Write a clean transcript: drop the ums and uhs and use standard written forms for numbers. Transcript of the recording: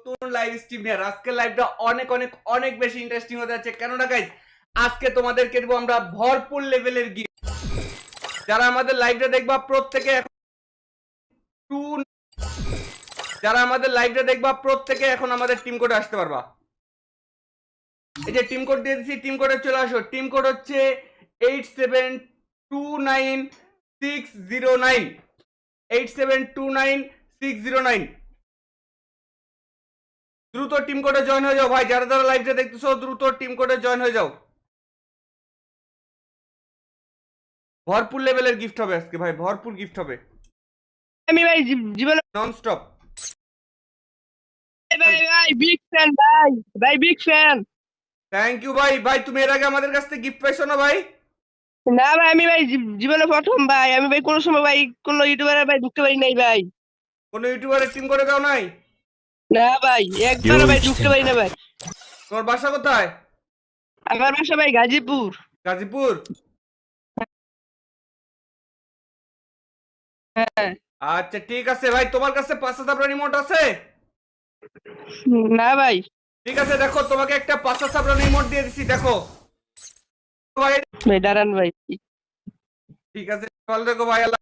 নতুন live stream নিয়ে। আজকের লাইভটা অনেক অনেক অনেক বেশি ইন্টারেস্টিং হতে যাচ্ছে, কেননা গাইজ আজকে তোমাদেরকে দেবো আমরা ভরপুর লেভেলের গিফট। যারা আমাদের লাইভটা দেখবা প্রত্যেকে এখন আমাদের টিম কোডে আসতে পারবা। এই যে টিম কোড দিয়ে দিচ্ছি, টিম কোডে চলে আসো। টিম কোড হচ্ছে 8729 609 দ্রুত টিম কোডে জয়েন হয়ে যাও ভাই। যারা যারা লাইভটা দেখতেছো দ্রুত টিম কোডে জয়েন হয়ে যাও। ভরপুর লেভেলের গিফট হবে আজকে ভাই, ভরপুর গিফট হবে। আমি ভাই জীবনে নন স্টপ ভাই ভাই বিগ ফ্যান ভাই, ভাই বিগ ফ্যান। থ্যাংক ইউ ভাই। ভাই তুমি এর আগে আমাদের কাছ থেকে গিফট পাইছো না ভাই? না ভাই আমি ভাই জীবনে প্রথম ভাই। আমি ভাই কোনো সময় ভাই কোনো ইউটিউবারে ভাই ঢুকতে পারি নাই ভাই। কোনো ইউটিউবারের টিম করে দাও নাই? না ভাই একবার ভাই ঢুকতে পারি না ভাই। তোমার বাসা কোথায়? আমার বাসা ভাই গাজীপুর। গাজীপুর? হ্যাঁ। আচ্ছা ঠিক আছে ভাই, তোমার কাছে 5,000 রিমোট আছে? না ভাই। ঠিক আছে, দেখো তোমাকে একটা 5,000 রিমোট দিয়ে দিছি, দেখো ভাই। ভাই দাঁড়ান ভাই। ঠিক আছে, ভালো থেকো ভাই। আল্লাহ